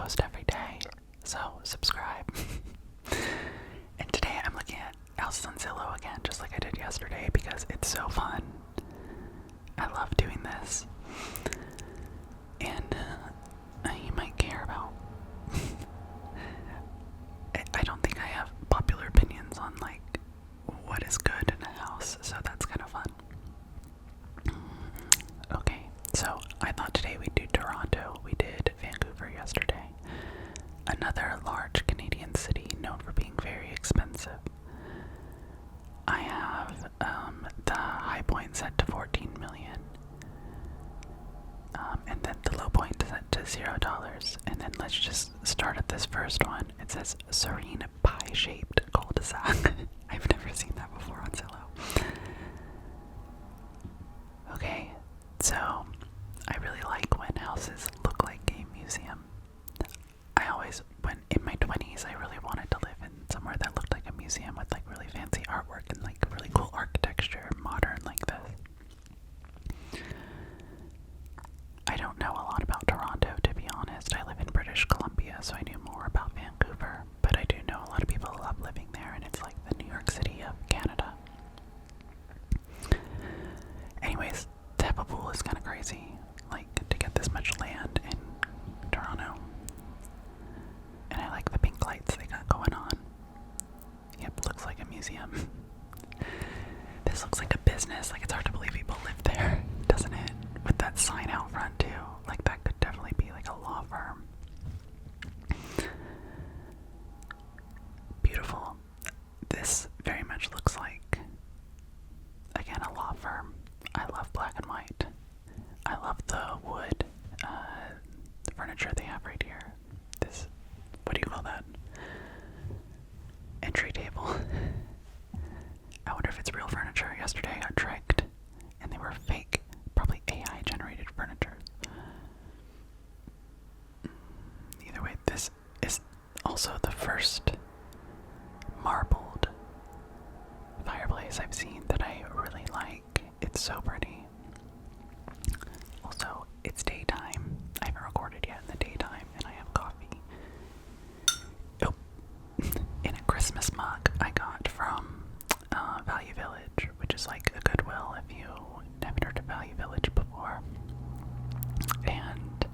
post every day, so subscribe. And today I'm looking at houses on Zillow again, just like I did yesterday, because it's so fun. I love doing this. And you might care about I don't think I have popular opinions on like what is good in a house, so that's kind of fun. Okay, so I thought today we'd do Toronto. We did Vancouver yesterday. Another large Canadian city known for being very expensive. I have the high point set to 14 million. And then the low point is set to $0. And then let's just start at this first one. It says serene pie-shaped cul-de-sac. I've never seen that before on Zillow. Okay, so I really like when houses look like a museum. I always, when in my 20s, I really wanted to live in somewhere that looked like a museum with like really fancy artwork and like really cool architecture, modern like this. I don't know a lot about Toronto, to be honest. I live in British Columbia, so I knew more about Vancouver, but I do know a lot of people love living there, and it's like the New York City of Canada. Anyways, to have a pool is kind of crazy, like to get this much land in Toronto. And I like the pink lights they got going on. Yep, looks like a museum. This looks like a business, like it's hard to believe people live there, doesn't it? With that sign out front too, like that could definitely be like a law firm. Beautiful. This very much looks like, again, a law firm. I love black and white. I love the wood furniture they have right here. This, what do you call that? Entry table. I wonder if it's real furniture. Yesterday I got tricked and they were fake, probably AI generated furniture. Either way, this is also the first marbled fireplace I've seen that I really like. It's so pretty. Also, it's daytime. I haven't recorded yet in the daytime, and I have coffee. Oh, in a Christmas mug I got from Value Village, which is like a Goodwill if you haven't heard of Value Village before. And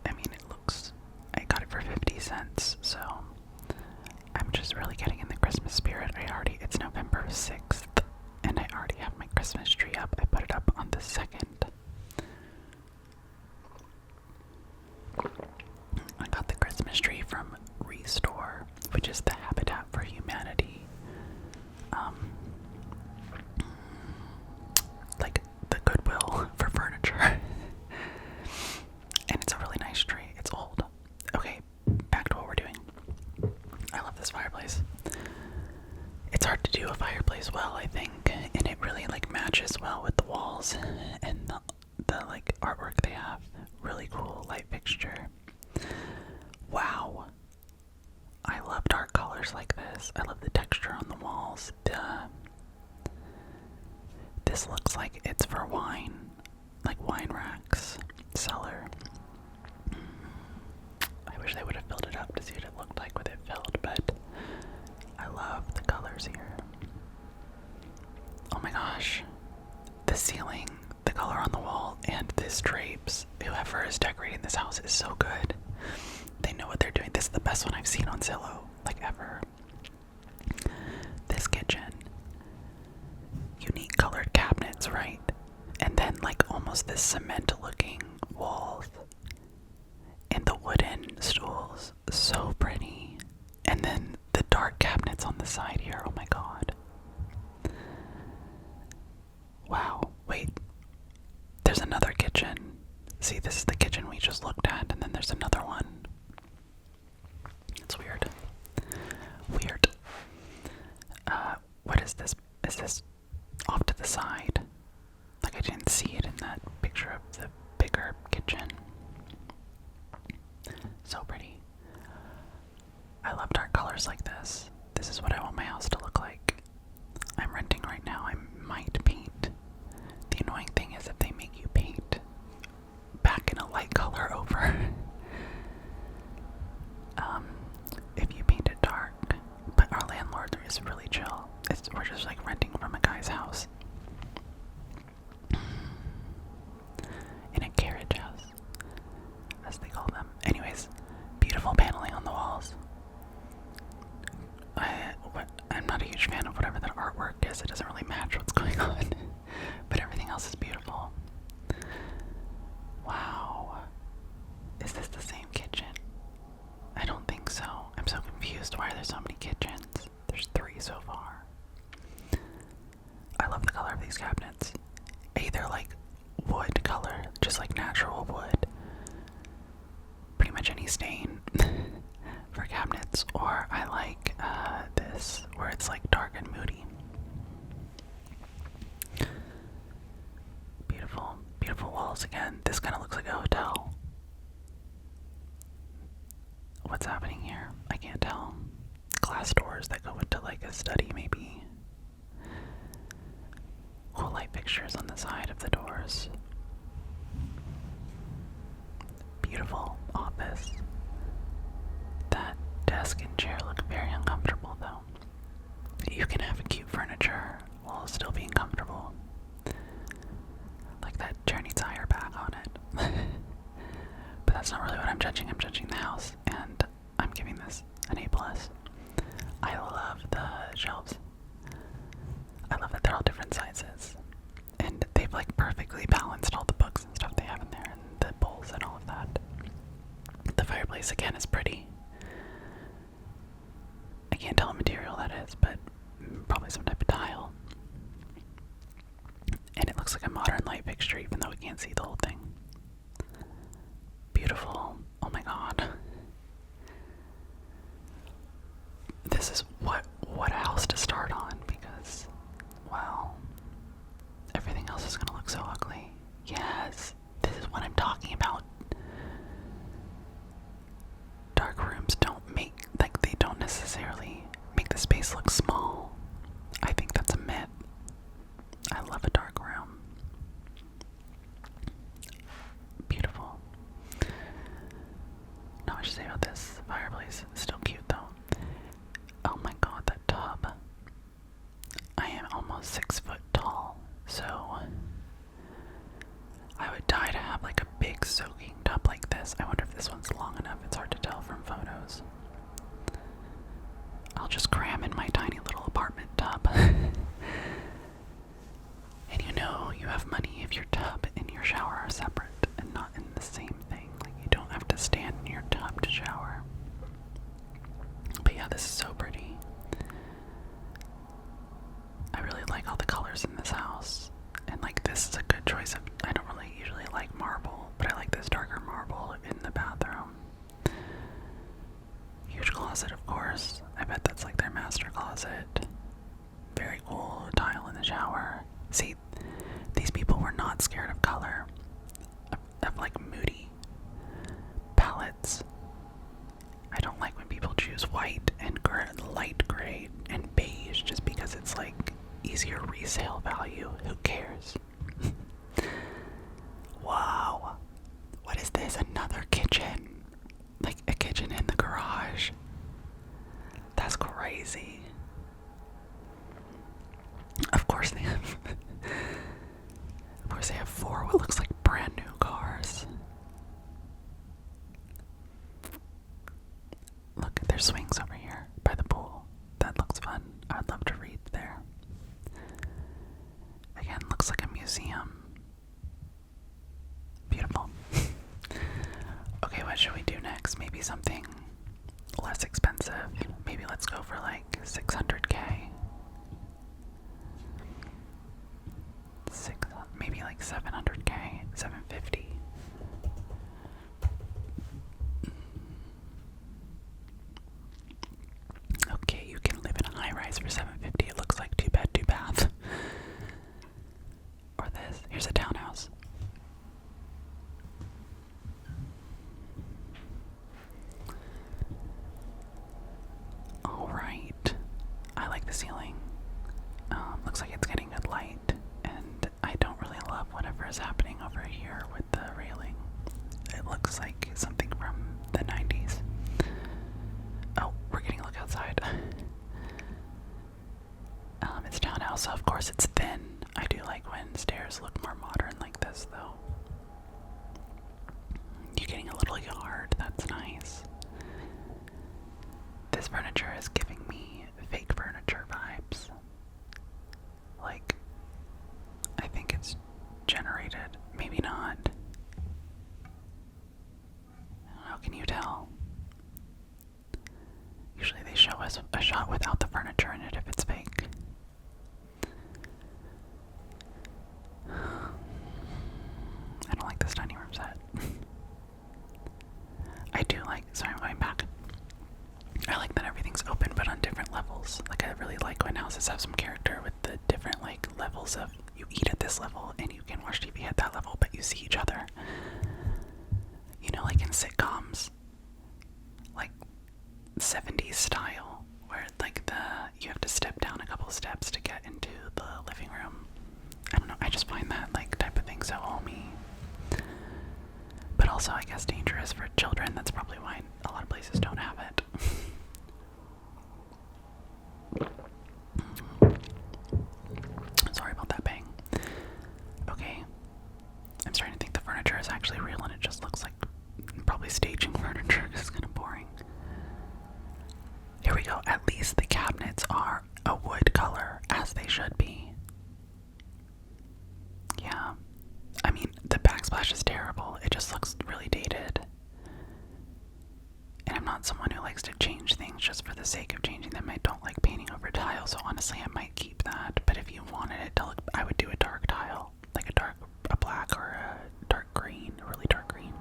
I mean, it looks, I got it for 50 cents, so I'm just really getting in the Christmas spirit. It's November 6th, and I already have my Christmas tree up. I put it up on the 2nd. I got the Christmas tree from Restore, which is the Habitat for Humanity. Like the Goodwill for furniture. And it's a really nice tree. It's old. Okay, back to what we're doing. I love this fireplace. It's hard to do a fireplace well, I think, and it really like matches well with the walls and the like artwork they have. Really cool light fixture. Wow. I love dark colors like this. I love the texture on the walls. This looks like it's for wine, like wine racks, cellar. I wish they would have filled it up to see what it looked like with it filled, but I love the colors here. Oh my gosh. The ceiling, the color on the wall, and this drapes. Whoever is decorating this house is so good. They know what they're doing. This is the best one I've seen on Zillow, like ever. This kitchen. Unique colored cabinets, right? And then like almost this cement looking walls. And the wooden stools. So pretty. And then the dark cabinets on the side here. Oh my god. Wow. Wait. There's another kitchen. See, this is the kitchen we just looked at, and then there's another one. It's weird. Weird. What is this? Is this off to the side? Like I didn't see it in that picture of the bigger kitchen. So pretty. I love dark colors like this. This is what I want my house to look like. I'm renting right now. I might paint. The annoying thing is that they make you paint back in use like natural wood, pretty much any stain for cabinets, or I like this where it's like dark and moody. Beautiful, beautiful walls again. This kind of looks like a hotel. What's happening here? I can't tell. Glass doors that go into like a study, maybe. Cool light fixtures on the side of the doors. Beautiful office. That desk and chair look very uncomfortable though. You can have cute furniture while still being comfortable. Like that chair needs a higher back on it. But that's not really what I'm judging. I'm judging the house, and I'm giving this an A+. I love the shelves. I love that they're all different sizes. And they've like perfectly balanced all the books and stuff they have in there, and the bowls and all of that. The fireplace again is pretty. I can't tell what material that is, but probably some type of tile. And it looks like a modern light fixture, even though we can't see the whole thing. Beautiful. Oh my god. This is what house to start on, because, well, everything else is gonna look so ugly. Yes, this is what I'm talking about. Dark rooms they don't necessarily make the space look small. I think that's a myth. I love a dark room. Beautiful. Not much to say about this fireplace. It's still cute though. Oh my god, that tub. I am almost 6 foot tall, so I would die to have like a big soaking tub like this. I wonder if this one's long enough. It's hard to tell from photos. I'll just cram in my tiny little apartment tub. And you know you have money if your tub and your shower are separate and not in the same thing. Like, you don't have to stand in your tub to shower. But yeah, this is so pretty. I really like all the colors in this house. And like, this is a good choice of, I don't really usually like marble, but I like this darker marble in the bathroom. Huge closet, of course. I bet that's like their master closet. Very cool tile in the shower. See, these people were not scared of color, of like moody palettes. I don't like when people choose white and light gray and beige just because it's like easier resale value. Who cares? Wow. What is this? Another kitchen? Like a kitchen in the garage? That's crazy. Of course they have of course they have 4 what looks like brand new cars. Look, there's swings over here by the pool. That looks fun. I'd love to read there. Again, looks like a museum. Beautiful. Okay, what should we do next? Maybe something less expensive. Maybe let's go for like 600K. Maybe like 700K, 750. Okay, you can live in a high rise for 750. It looks like 2 bed, 2 bath. Or this. Here's a townhouse. Alright. I like the ceiling. Looks like it's getting good light. And I don't really love whatever is happening over here with the railing. It looks like something from the 90s. Oh, we're getting a look outside. It's a townhouse, so of course it's thin. I do like when stairs look more modern like this, though. You're getting a little yard, that's nice. This furniture is giving me fake furniture vibes. Like, I think it's generated, maybe not. How can you tell? Usually they show us a shot without the furniture in it if it's fake. I don't like this dining room set. I do like, sorry, I'm going back. I like that everything's open but on different levels. Like, I really like when houses have some character with the different, like, levels of, you eat at this level and you can watch TV at that level, but you see each other. You know, like in sitcoms, like 70s style, where like you have to step down a couple steps to get into the living room. I don't know, I just find that like type of thing so homey. But also, I guess, dangerous for children. That's probably why a lot of places don't have it. Sorry about that bang. Okay. I'm starting to think the furniture is actually real and it just looks like probably staging furniture. It's kind of boring. Here we go. At least the cabinets are a wood color, as they should be. Yeah. I mean, the backsplash is terrible. It just looks really dated. And I'm not someone who likes to change things just for the sake of changing them. I don't like painting over tile, so honestly I might keep that. But if you wanted it to look, I would do a dark tile. Like a black or a dark green, a really dark green.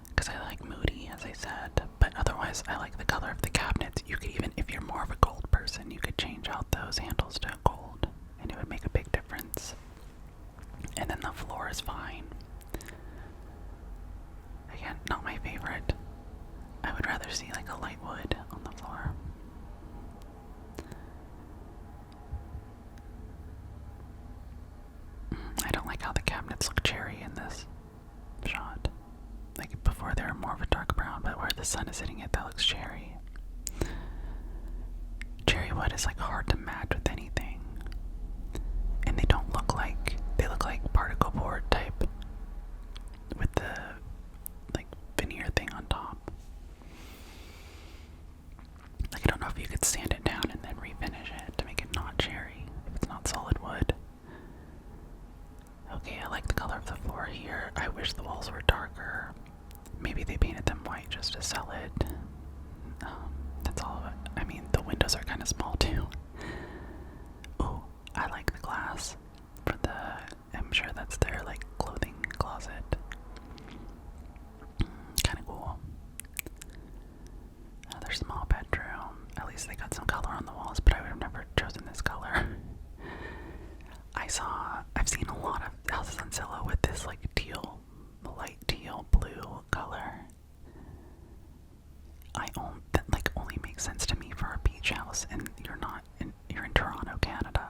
Because I like moody, as I said. But otherwise, I like the color of the cabinets. You could even, if you're more of a gold person, you could change out those handles to gold. And it would make a big difference. And then the floor is fine. Again, not my favorite. I would rather see like a light wood on the floor. I don't like how the cabinets look cherry in this shot. Like before they were more of a dark brown, but where the sun is hitting it, that looks cherry. Cherry wood is like hard to match with anything. And they don't look like, they look like particle board type with the like veneer thing on top. Like, I don't know if you could sand it down and then refinish it to make it not cherry if it's not solid wood. Okay, I like the color of the floor here. I wish the walls were darker. Maybe they painted them white just to sell it. That's all of it. I mean, the windows are kind of small too. Oh, I like the glass for I'm sure that's their like clothing closet. Kind of cool. Their small bedroom. At least they got some color on the walls, but I would have never chosen this color. I've seen a lot of houses on Zillow with this like teal, light teal blue color. That like only makes sense to me for a beach house, and you're in Toronto, Canada.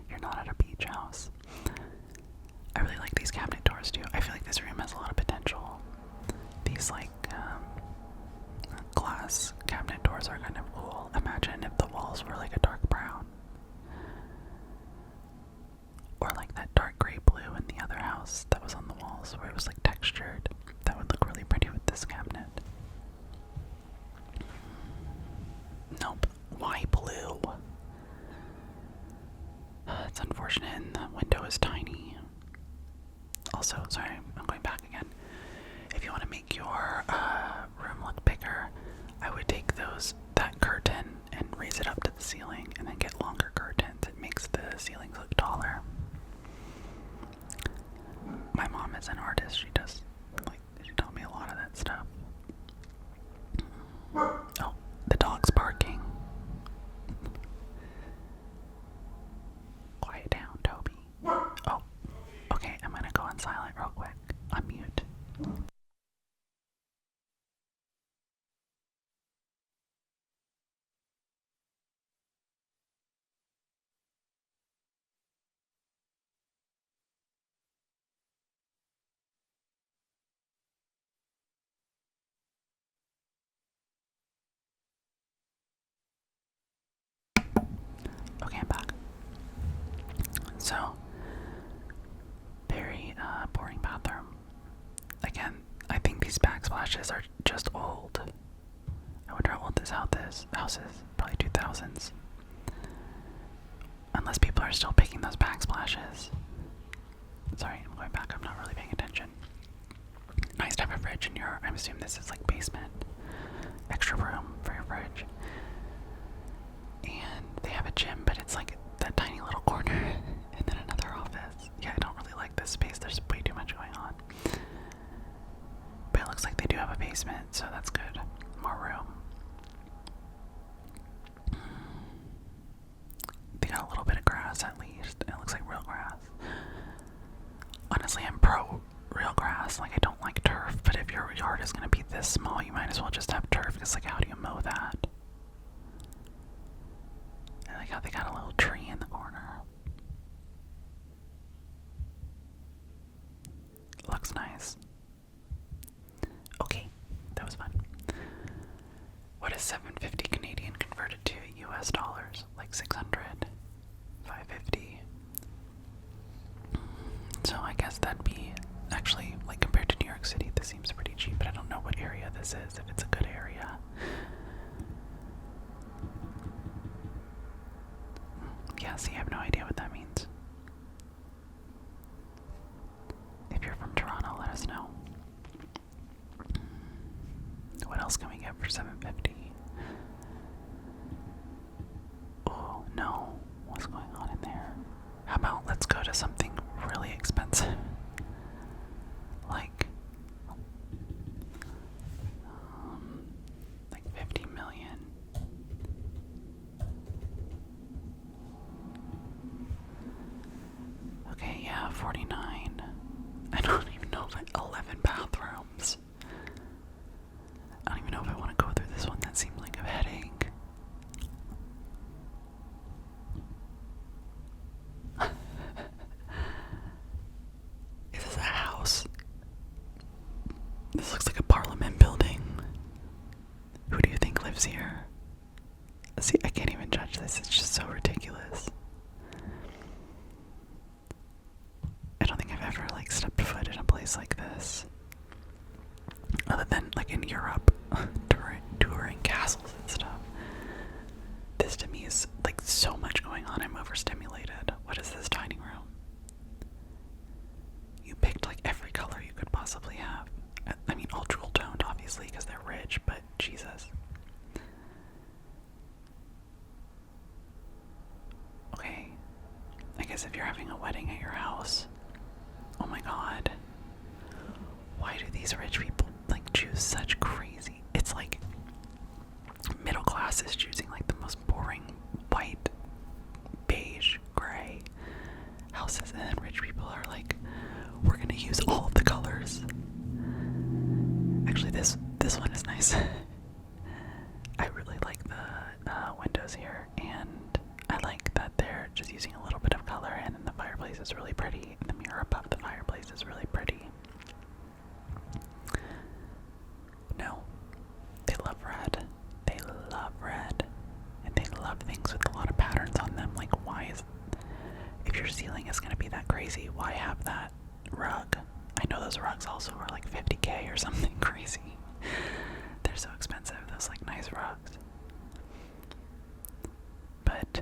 You're not at a beach house. I really like these cabinet doors too. I feel like this room has a lot of potential. These like glass cabinet doors are kind of cool. Imagine if the walls were like a dark brown. Or like that dark gray blue in the other house that was on the walls where it was like textured. That would look really pretty with this cabinet. Nope. Why blue? It's unfortunate, and the window is tiny. Also, sorry, I'm going back again. If you want to make your room look bigger, I would take that curtain and raise it up to the ceiling, and then get longer curtains. It makes the ceilings look taller. My mom is an artist. She taught me a lot of that stuff. Oh, the dog's barking. Quiet down, Toby. Oh, okay, I'm gonna go on silent real quick. On mute. Okay, I'm back. So, very boring bathroom. Again, I think these backsplashes are just old. I wonder how old this house is. Probably 2000s. Unless people are still picking those backsplashes. Sorry, I'm going back. I'm not really paying attention. Nice to have a fridge in your, I'm assuming this is like basement. Extra room for your fridge. And they have a gym, but it's like that tiny little corner. And then another office. Yeah, as well just have turf, because, like, how do you mow that? I like how they got a little tree in the corner. Looks nice. Okay, that was fun. What is 750 Canadian converted to US dollars? Like 600, 550. So I guess that'd be, actually, like, compared to New York City, this seems pretty cheap, but I don't know what area this is, if it's a good area. Yeah, see, I have no idea what that means. If you're from Toronto, let us know. What else can we get for 750? Oh, no. What's going on in there? How about let's go to something really expensive? Like 50 million. Okay, yeah, 49. I don't even know if 11 bathrooms. I don't even know if I want to go through this one. That seems like a headache. Is this a house? This looks like a parliament building. Who do you think lives here? See, I can't even judge this. It's just so ridiculous. I don't think I've ever, like, stepped foot in a place like this. Other than, like, in Europe, touring castles and stuff. This to me is, like, so much going on. I'm overstimulated. What is this dining room? You picked, like, every color you could possibly have. I mean, all jewel toned, obviously, because they're rich, but Jesus. Okay. I guess if you're having a wedding at your house, oh my god. Why do these rich people, like, choose such crazy... It's like middle class is choosing, like, the most boring white, beige, gray houses, and then rich people are like, we're gonna use all of the colors. Actually, this one is nice. I really like the windows here, and I like that they're just using a little bit of color, and then the fireplace is really pretty, and the mirror above the fireplace is really pretty. No, they love red. They love red. And they love things with a lot of patterns on them. Like, why is... If your ceiling is going to be that crazy, why have that rug? I know those rugs also are like $50K or something crazy. They're so expensive, those, like, nice rugs. But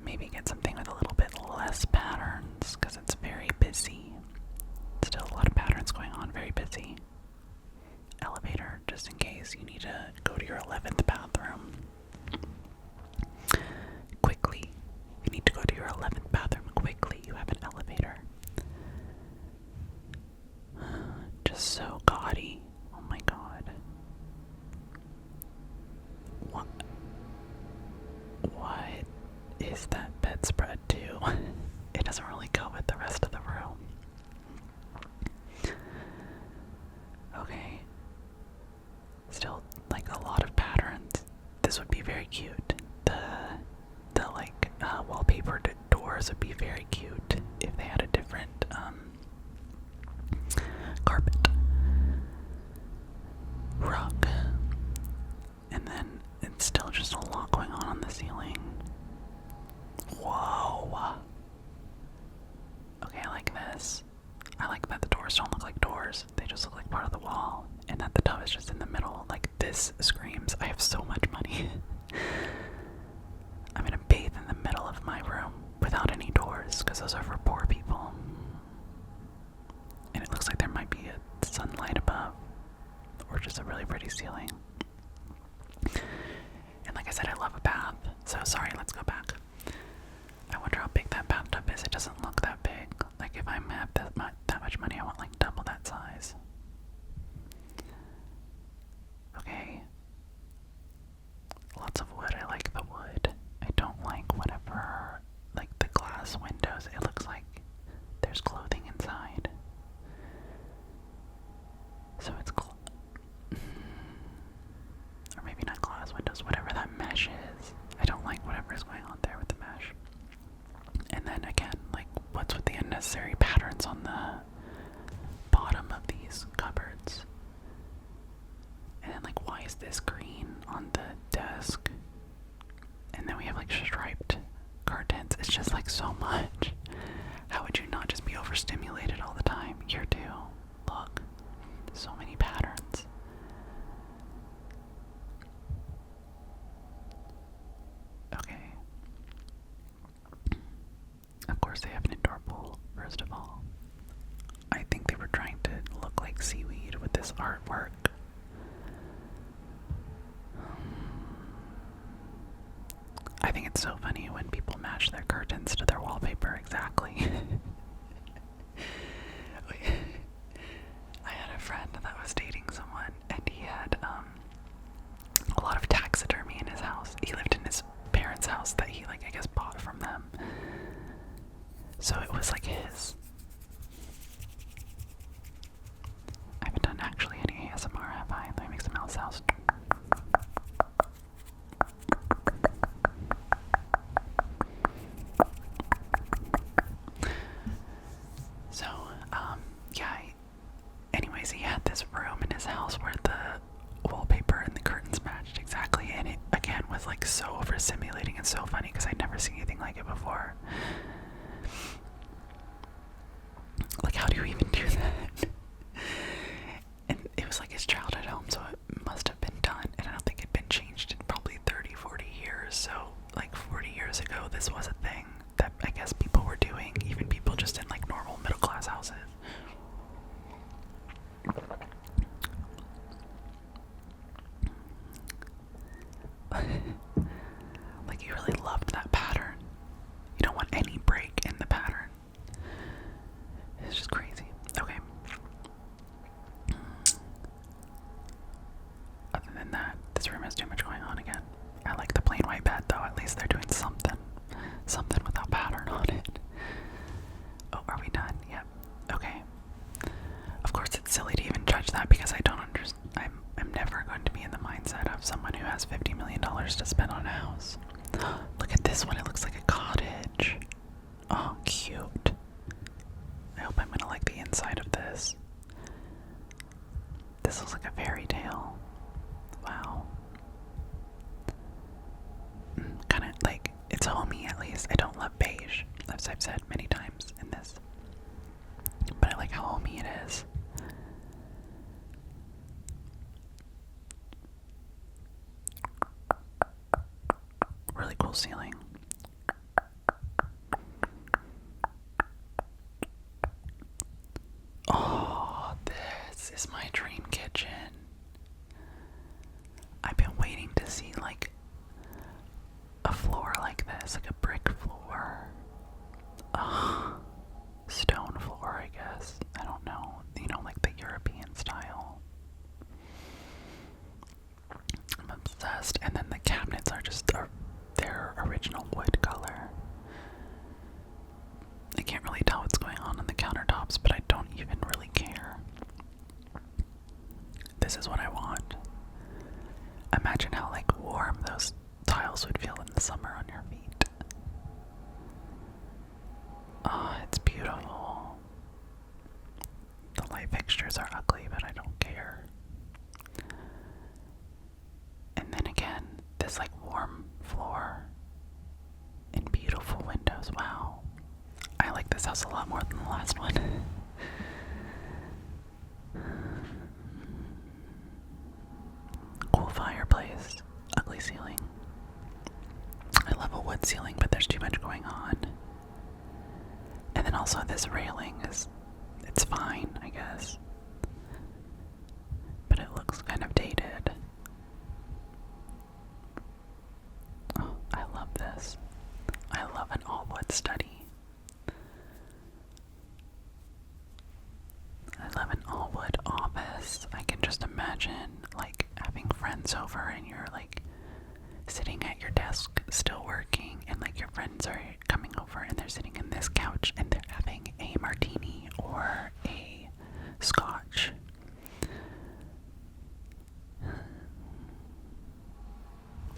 maybe get something with a little bit less patterns, because it's very busy. Still a lot of patterns going on, very busy. Elevator, just in case you need to go to your 11th bathroom. Quickly. You need to go to your 11th bathroom quickly. You have an elevator. Just so gaudy. Oh my god. What is that bedspread too? It doesn't really go with the rest of the room. Okay. Still, like, a lot of patterns. This would be very cute. The like, wallpapered doors would be very cute if they had a different, carpet. Rug. And then it's still just a lot going on the ceiling. Whoa. Okay, I like this. I like that the doors don't look like doors. They just look like part of the wall. And that the tub is just in the middle. Like, this screams, I have so much money. I'm gonna bathe in the middle of my room without any doors, because those are for poor people. And it looks like there might be a sunlight above, or just a really pretty ceiling. And like I said, I love a bath. So sorry, let's go back. I wonder how big that bathtub is. It doesn't look that big. Like, if I have that much money, I want, like, double that size. Okay. Lots of wood. I like the wood. I don't like whatever, like, the glass windows. It looks like there's clothing inside. So it's unnecessary patterns on the bottom of these cupboards. And then, like, why is this green on the desk? And then we have, like, striped curtains. It's just, like, so much. How would you not just be overstimulated all the time? Here, too. Look. So many patterns. Okay. Of course, they have an indoor pool, first of all. I think they were trying to look like seaweed with this artwork. I think it's so funny when people match their curtains to their wallpaper exactly. I had a friend that was dating someone, and he had a lot of taxidermy in his house. He lived in his parents' house that he, like, I guess bought from them. So it was like his. I haven't done actually any ASMR, have I? Let me make some mouse sounds. So, yeah, anyways, he had this room in his house where the wallpaper and the curtains matched exactly, and it, again, was, like, so overstimulating and so funny because I'd never seen anything like it before. Like, how do you even do that? And it was, like, his childhood home, so it must have been done, and I don't think it'd been changed in probably 30, 40 years, so, like, 40 years ago, this was a thing that I guess people were doing, even people just in, like, normal middle-class houses. Like, you really loved that pattern. You don't want any break in the pattern. It's just crazy. Okay. Other than that, this room has too much going on again. I like the plain white bed, though. At least they're doing something. Something without pattern on it. Oh, are we done? Yep. Okay. Of course, it's silly to even judge that because I don't understand. I'm never going to be in the mindset of someone who has $50 million to spend on a house. Look at this one. It looks like a cottage. Oh, cute. I hope I'm gonna like the inside of this. This looks like a fairy tale. Wow. Kind of like, it's homey at least. I don't love beige, as I've said many times in this. But I like how homey it is. Really cool ceiling. Oh, this is my dream kitchen. I've been waiting to see, like, a floor like this, like a brick floor. Stone floor, I guess. I don't know. You know, like the European style. I'm obsessed. And then the cabinets are just their original wood color. I can't really tell what's going on the countertops, but I don't even really care. This is what I want. Imagine how, like, warm those tiles would feel in the summer on your feet. Oh, it's beautiful. The light fixtures are ugly, but I don't care. And then again, this, like, warm floor and beautiful windows. Wow. I like this house a lot more than the last one. Cool fireplace. Ugly ceiling. I love a wood ceiling, but there's too much going on. And then also this railing it's fine, I guess. But it looks kind of dated. Oh, I love this. I love an all-wood study. I love an all-wood office. I can just imagine, like, having friends over and you're, like, sitting at your desk still working, and, like, your friends are coming over and they're sitting in this couch and they're having a martini or a scotch.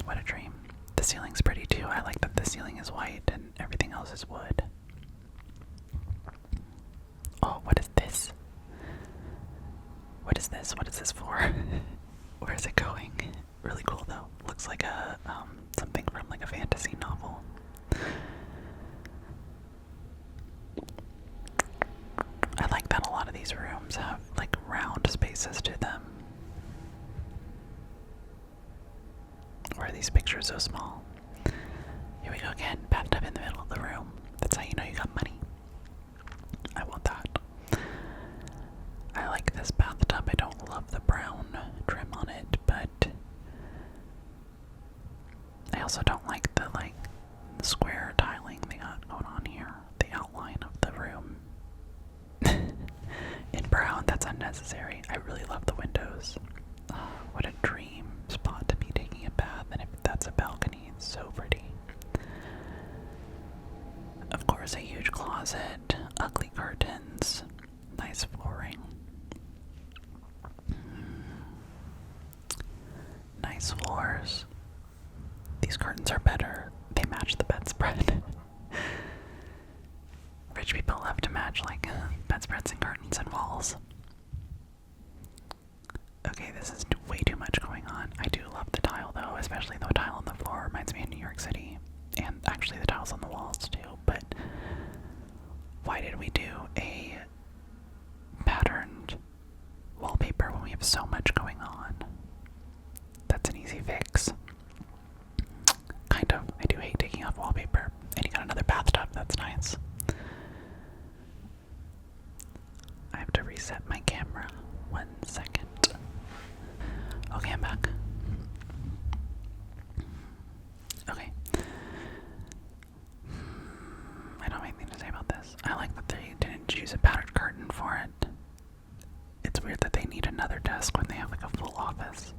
What a dream. The ceiling's pretty too. I like that the ceiling is white and everything else is wood. these rooms have like round spaces to them? Or are these pictures so small? Here we go again, bathtub in the middle of the room. That's how you know you got money. I want that. I like this bathtub. I don't love the brown trim on it, but I also don't like the square tiling they got going on here. The outline of the room in brown, that's unnecessary. I really love the windows. What a dream spot to be taking a bath, and if that's a balcony, it's so pretty. Of course, a huge closet, ugly curtains, nice flooring. Nice floors. These curtains are better. They match the bedspread. Rich people love to match bedspreads and curtains and walls. Okay, this is way too much going on. I do love the tile though, especially the tile on the floor reminds me of New York City. And actually the tiles on the walls too, but why did we do a patterned wallpaper when we have so much going on? That's an easy fix. Kind of. I do hate taking off wallpaper. And you got another bathtub, that's nice. I have to reset my camera. 1 second. Okay, I'm back. Okay. I don't have anything to say about this. I like that they didn't choose a patterned curtain for it. It's weird that they need another desk when they have a full office.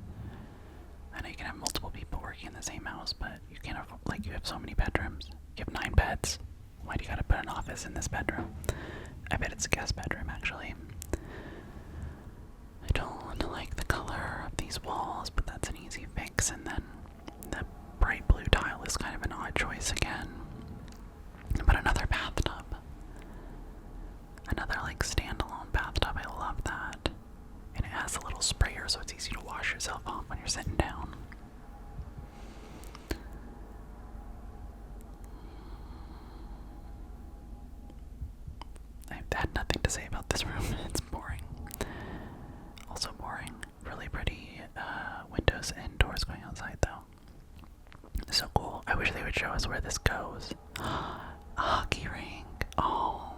I know you can have multiple people working in the same house, but you can't have, you have so many bedrooms. You have 9 beds. Why do you gotta put an office in this bedroom? I bet it's a guest bedroom, actually. I don't like the color of these walls, but that's an easy fix. And then the bright blue tile is kind of an odd choice again. But another bathtub. Another standalone bathtub. I love that. And it has a little sprayer so it's easy to wash yourself off when you're sitting down. I had nothing to say about this room. It's boring. Also boring. Really pretty windows and doors going outside though. So cool. I wish they would show us where this goes. A hockey rink. Oh.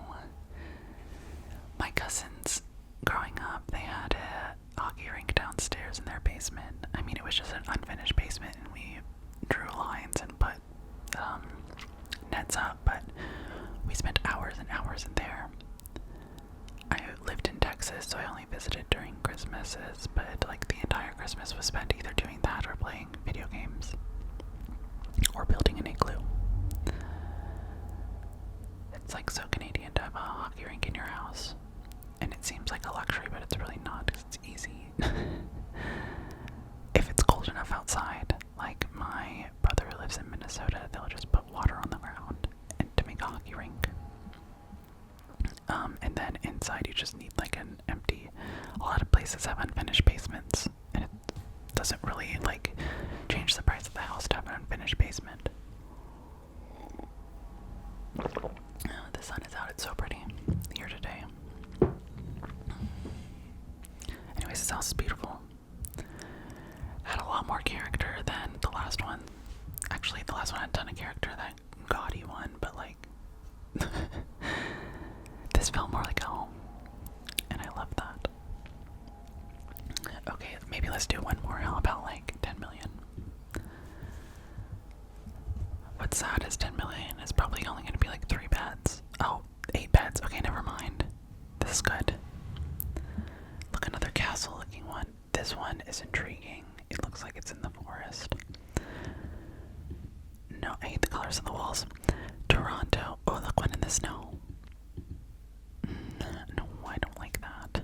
My cousins growing up, they had a hockey rink downstairs in their basement. I mean, it was just an unfinished basement and we drew lines and put nets up, but we spent hours and hours in there. I lived in Texas, so I only visited during Christmases, but the entire Christmas was spent either doing that or playing video games or building an igloo. It's so Canadian to have a hockey rink in your house, and it seems like a luxury, but it's really not because it's easy. If it's cold enough outside, my brother who lives in Minnesota, they'll just put water on the ground and to make a hockey rink. And then inside you just need an empty. A lot of places have unfinished basements, and it doesn't really change the price of the house to have an unfinished basement. The sun is out. It's so pretty here today. Anyways, this house is beautiful. Had a lot more character than the last one. Actually, the last one had a ton of character, that gaudy one, but this felt more like a home, and I love that. Okay, maybe let's do one more. How about 10 million? What's sad is 10 million is probably only going to be 3 beds. Oh, 8 beds. Okay, never mind. This is good. Look, another castle looking one. This one is intriguing. It looks like it's in the forest. No, I hate the colors of the walls. Toronto. Oh, look, one in the snow. No, I don't like that.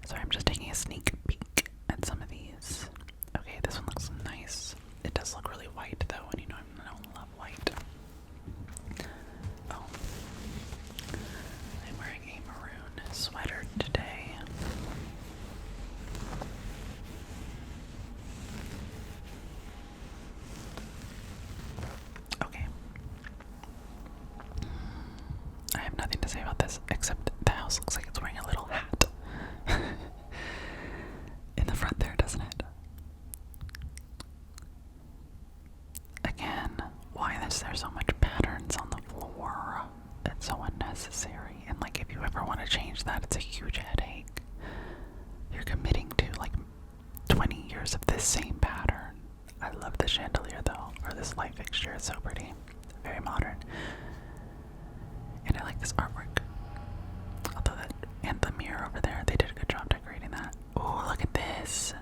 Sorry, I'm just taking a sneak peek at some of these. Okay, this one looks nice. It does look really white though, and I don't love white. Oh. I'm wearing a maroon sweater today. Okay. this, except the house looks like it's wearing a little hat in the front there, doesn't it? Again, why is there so much patterns on the floor? It's so unnecessary. And like, if you ever want to change that, it's a huge headache. You're committing to like 20 years of this same pattern. I love the chandelier though, or this light fixture. It's so pretty. It's very modern. And I like this artwork. Although that, and the mirror over there, they did a good job decorating that. Oh, look at this.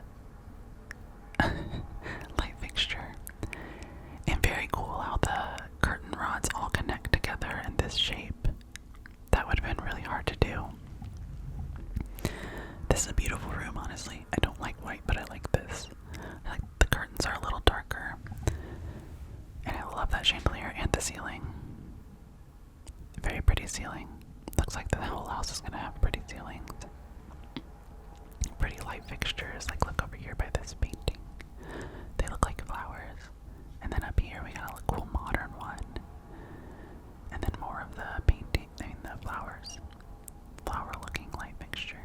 Light fixture. And very cool how the curtain rods all connect together in this shape. That would have been really hard to do. This is a beautiful room, honestly. I don't like white, but I like this. I like the curtains are a little darker. And I love that chandelier and the ceiling. Very pretty ceiling. Looks like the whole house is gonna have pretty ceilings. Pretty light fixtures. Like, look over here by this painting. They look like flowers. And then up here we got a cool modern one. And then more of the painting, the flowers. Flower looking light fixture.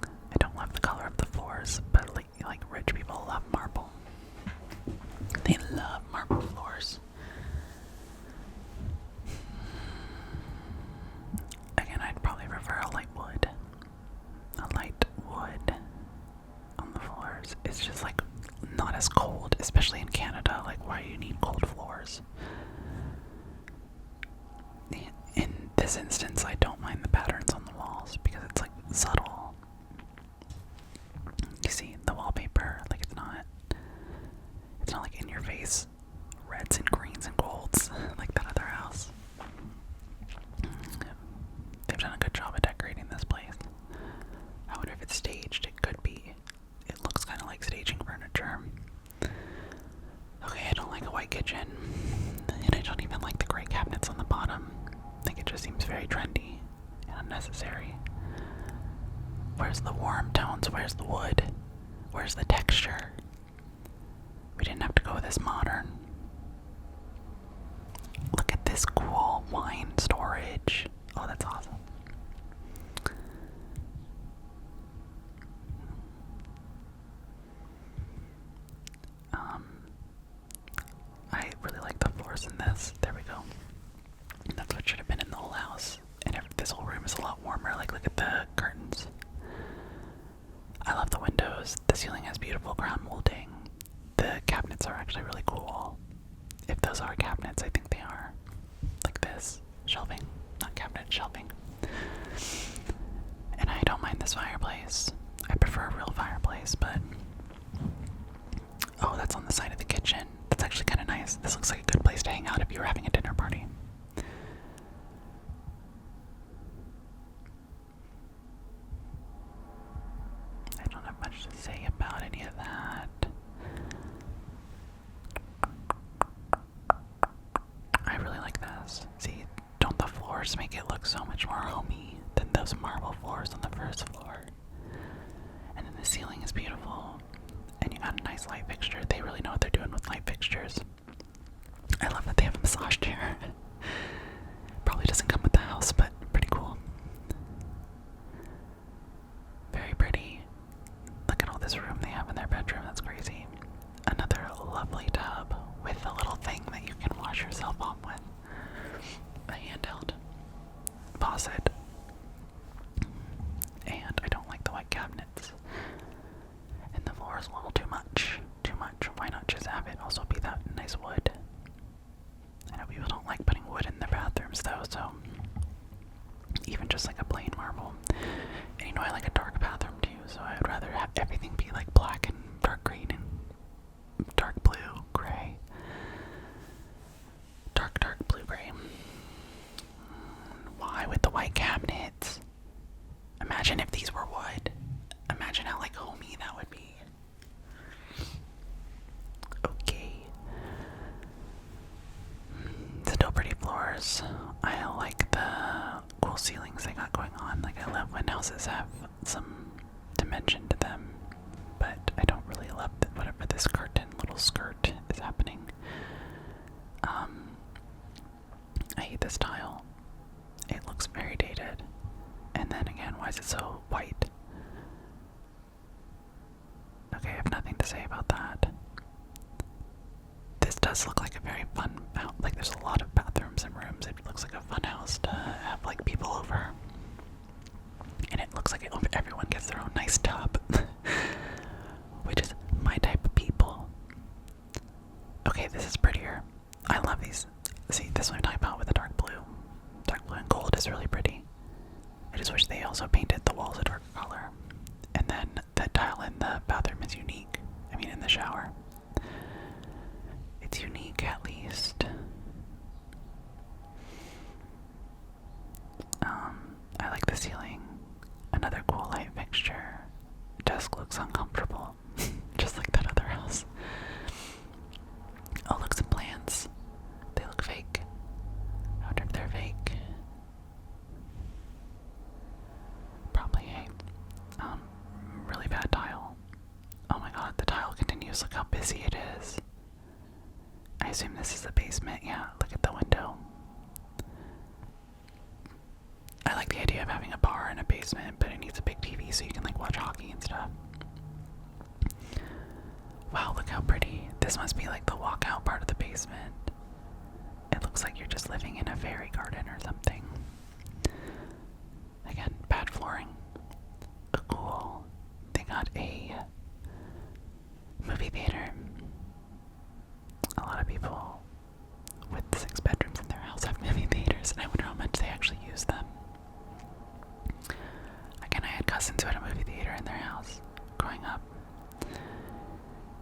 I don't love the color of the floors, but like rich people love marble. They love marble floors. Again, I'd probably prefer a light wood. A light wood on the floors. It's just like not as cold, especially in Canada. Like, why do you need cold floors? In this instance, I don't mind the patterns on the walls because it's like subtle. You see the wallpaper, like it's not like in your face reds and greens and golds like that other house. They've done a good job of decorating this place. I wonder if it's staged. It could be. It looks kind of like staging furniture. Okay, I don't like a white kitchen. And I don't even like the gray cabinets on the bottom. Like, it just seems very trendy and unnecessary. Where's the warm tones? Where's the wood? Where's the texture? We didn't have to go this modern. Look at this cool wine storage. Oh, that's awesome. I really like the floors in this. There we go. That's what should have been in the whole house. And this whole room is a lot warmer. Like, look at the curtains. I love the windows. The ceiling has beautiful crown molding. The cabinets are actually really cool. If those are cabinets, I think they are. Like this. Shelving. Not cabinet, shelving. And I don't mind this fireplace. I prefer a real fireplace, but... Oh, that's on the side of the kitchen. That's actually kind of nice. This looks like a good place to hang out if you were having a dinner party. I don't have much to say about any of that. I really like this. See, don't the floors make it look so much more homey than those marble floors on the first floor? And then the ceiling is beautiful. And you got a nice light fixture. They really know what they're doing with light fixtures. I love that they have a massage chair. Probably doesn't come with the house, but pretty cool. Very pretty. Look at all this room they have in their bedroom. That's crazy. Another lovely tub with a little thing that you can wash yourself off with. A handheld faucet. And I don't like the white cabinets. And the floor is a little too much. Too much. Why not just have it also be that nice wood? I know people don't like putting wood in their bathrooms though, so even just like a plain marble. And you know, I like a dark bathroom too, so I would rather have everything be like black and dark green and dark blue, gray. Dark blue gray. Why with the white cabinets? Imagine if these were wood. Imagine how like homey that would be. Okay. Still pretty floors. I like the cool ceilings they got going on. Like, I love when houses have some dimension to them. But I don't really love whatever this curtain, little skirt is happening. I hate this tile. It looks very Why is it so white? Okay, I have nothing to say about that. This does look like a very fun house. Like, there's a lot of bathrooms and rooms. It looks like a fun house to have, like, people over. And it looks like everyone gets their own nice tub. Which is my type of people. Okay, this is prettier. I love these. See, this one I'm talking about with the dark blue. Dark blue and gold is really pretty. I just wish they also painted the walls a dark color. And then the tile in the bathroom is unique. I mean, in the shower. It's unique, at least. I like the ceiling. Another cool light fixture. Desk looks uncomfortable. Just like that other house. Oh, look, some plants. They look fake. I wonder if they're fake. Probably a really bad tile. Oh my god, the tile continues. Look how busy it is. I assume this is the basement. Yeah, look at the window. I like the idea of having a bar in a basement, but it needs a big TV so you can like watch hockey and stuff. Wow, look how pretty. This must be like the walkout part of the basement. It looks like you're just living in a fairy garden or something. Again, bad flooring. Cool. They got a movie theater. A lot of people with 6 bedrooms in their house have movie theaters, and I wonder how much they actually use them. Again, I had cousins who had a movie theater in their house growing up.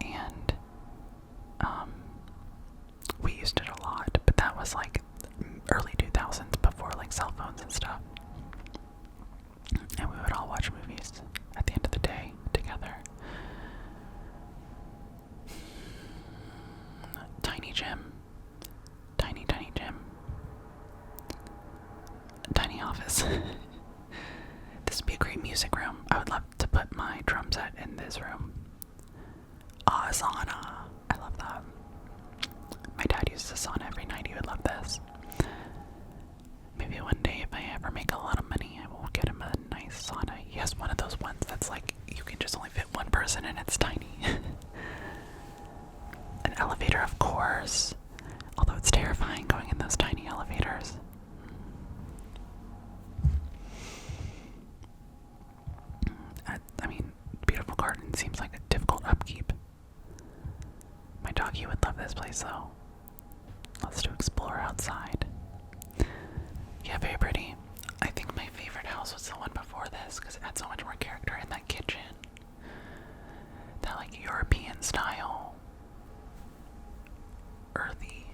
And we used it a lot, but that was like early 2000s before like cell phones and stuff. And we would all watch movies at the end of the day together. Tiny gym. Tiny gym. Tiny office. This would be a great music room. I would love to put my drum set in this room. Ah, sauna. I love that. My dad uses a sauna every night. He would love this. Maybe one day if I ever make a lot of money, I will get him a nice sauna. He has one of those ones that's like, you can just only fit one person and it's tiny. An elevator, of course. Although it's terrifying going in those tiny elevators. I mean, beautiful garden seems like a difficult upkeep. My doggy would love this place though. Let's do explore outside. Yeah, very pretty. I think my favorite house was the one before this because it had so much more character in that kitchen. That like European style. Earthy.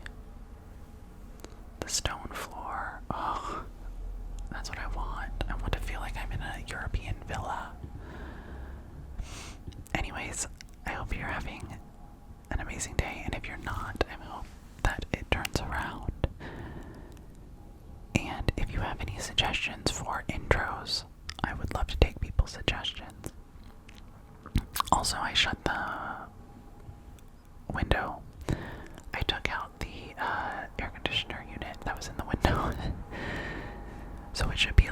The stone floor. Oh, that's what I want. I want to feel like I'm in a European villa. Anyways, I hope you're having an amazing day, and if you're not, I hope that it turns around. And if you have any suggestions for intros, I would love to take people's suggestions. Also, I shut the window. I took out the air conditioner unit that was in the window. So it should be